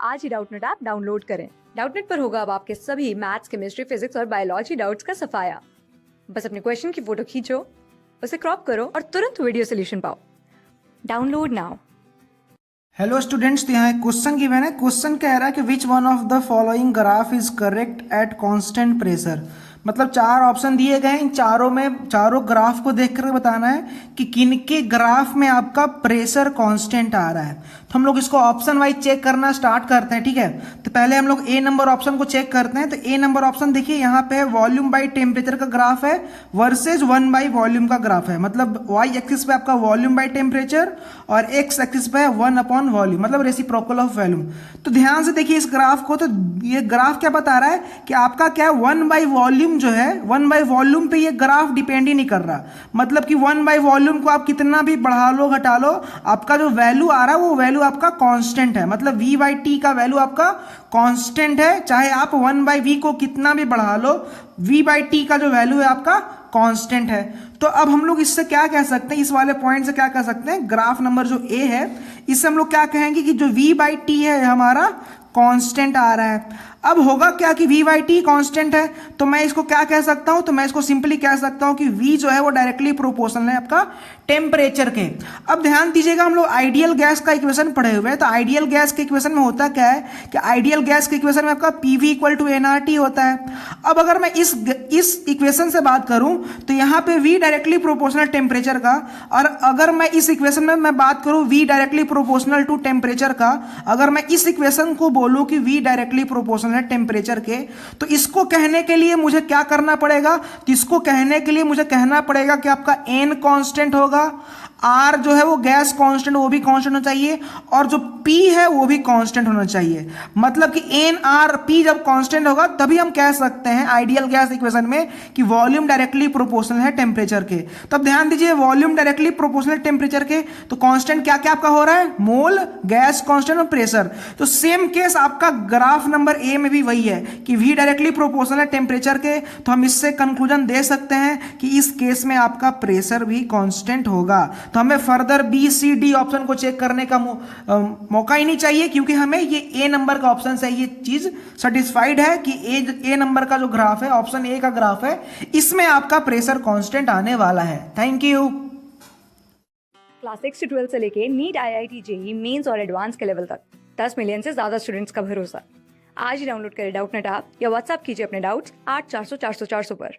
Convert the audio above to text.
आज ही Doubtnut app download करें। Doubtnut पर होगा अब आपके सभी मैथ्स, केमिस्ट्री, फिजिक्स और बायोलॉजी डाउट्स का सफाया। बस अपने क्वेश्चन की फोटो खींचो, उसे क्रॉप करो और तुरंत वीडियो सोल्यूशन पाओ। Download now. हेलो स्टूडेंट्स, तो यहाँ एक क्वेश्चन गिवन है। क्वेश्चन कह रहा है कि which one of the following graph is correct at constant pressure. मतलब चार ऑप्शन दिए गए हैं, इन चारों ग्राफ को देखकर बताना है कि किनके ग्राफ में आपका प्रेशर कांस्टेंट आ रहा है। तो हम लोग इसको ऑप्शन वाइज चेक करना स्टार्ट करते हैं, ठीक है। तो पहले हम लोग ए नंबर ऑप्शन को चेक करते हैं। तो ए नंबर ऑप्शन देखिए, यहाँ पे है वॉल्यूम बाई टेम्परेचर का ग्राफ है वर्सेज 1 बाई वॉल्यूम का ग्राफ है। मतलब वाई एक्सिस पे आपका वॉल्यूम बाई टेम्परेचर और एक्स एक्सिस पे है 1 अपॉन वॉल्यूम, मतलब रेसिप्रोकल ऑफ वॉल्यूम। तो ध्यान से देखिए इस ग्राफ को। तो ये ग्राफ क्या बता रहा है कि आपका क्या है, 1 बाई वॉल्यूम जो है, 1 बाई वॉल्यूम पे ये ग्राफ डिपेंड ही नहीं कर रहा। मतलब कि 1 बाई वॉल्यूम को आप कितना भी बढ़ा लो घटा लो, आपका जो वैल्यू आ रहा है वो वैल्यू आपका कांस्टेंट है। मतलब v बाई टी का वैल्यू आपका कांस्टेंट है। चाहे आप 1 बाई वी को कितना भी बढ़ा लो, v बाई टी का जो वैल्यू है आपका कांस्टेंट है। तो अब हम लोग इससे क्या कह सकते हैं, इस वाले पॉइंट से क्या कह सकते हैं, ग्राफ नंबर जो ए है इससे हम लोग क्या कहेंगे कि जो v बाई टी है हमारा कांस्टेंट आ रहा है। अब होगा क्या कि v बाई टी कांस्टेंट है, तो मैं इसको क्या कह सकता हूं, तो मैं इसको सिंपली कह सकता हूं कि v जो है वो डायरेक्टली प्रोपोर्शनल है आपका टेम्परेचर के। अब ध्यान दीजिएगा, हम लोग आइडियल गैस का इक्वेशन पढ़े हुए हैं। तो आइडियल गैस के इक्वेशन में होता क्या है कि आइडियल गैस के इक्वेशन में आपका पीवी इक्वल टू एनआरटी होता है। अब अगर मैं इस इक्वेशन से बात करूं तो यहां पे v डायरेक्टली प्रोपोर्शनल टेम्परेचर का, और अगर मैं इस इक्वेशन में मैं बात करूं v directly proportional to temperature का, अगर मैं इस इक्वेशन को बोलूं कि v डायरेक्टली प्रोपोर्शनल है टेम्परेचर के, तो इसको कहने के लिए मुझे क्या करना पड़ेगा, तो इसको कहने के लिए मुझे कहना पड़ेगा कि आपका n कांस्टेंट होगा, R जो है वो गैस कांस्टेंट वो भी कांस्टेंट होना चाहिए, और जो P है वो भी कांस्टेंट होना चाहिए। मतलब कि NRP जब कांस्टेंट होगा तभी हम कह सकते हैं आइडियल गैस इक्वेशन में कि वॉल्यूम डायरेक्टली प्रोपोर्शनल है टेम्परेचर के। तब ध्यान दीजिए, वॉल्यूम डायरेक्टली प्रोपोर्शनल टेम्परेचर के, तो कांस्टेंट क्या क्या आपका हो रहा है, मोल, गैस कांस्टेंट और प्रेशर। तो सेम केस आपका ग्राफ नंबर ए में भी वही है कि V डायरेक्टली प्रोपोर्शनल है टेम्परेचर के। तो हम इससे कंक्लूजन दे सकते हैं कि इस केस में आपका प्रेशर भी कांस्टेंट होगा। तो हमें further b c d option को चेक करने का मौका ही नहीं चाहिए, क्योंकि हमें ये ए नंबर का ऑप्शन से ये चीज सेटिस्फाइड है कि ए नंबर का जो ग्राफ है, ऑप्शन ए का ग्राफ है, इसमें आपका प्रेशर कांस्टेंट आने वाला है। Thank you. क्लास 6 से 12 से लेके नीट, IIT, जेईई मेंस और एडवांस के लेवल तक 10 मिलियन से ज्यादा स्टूडेंट्स का भरोसा। आज ही डाउनलोड करें डाउटनेट ऐप या व्हाट्सएप कीजिए अपने डाउट्स 8400 400 400 पर।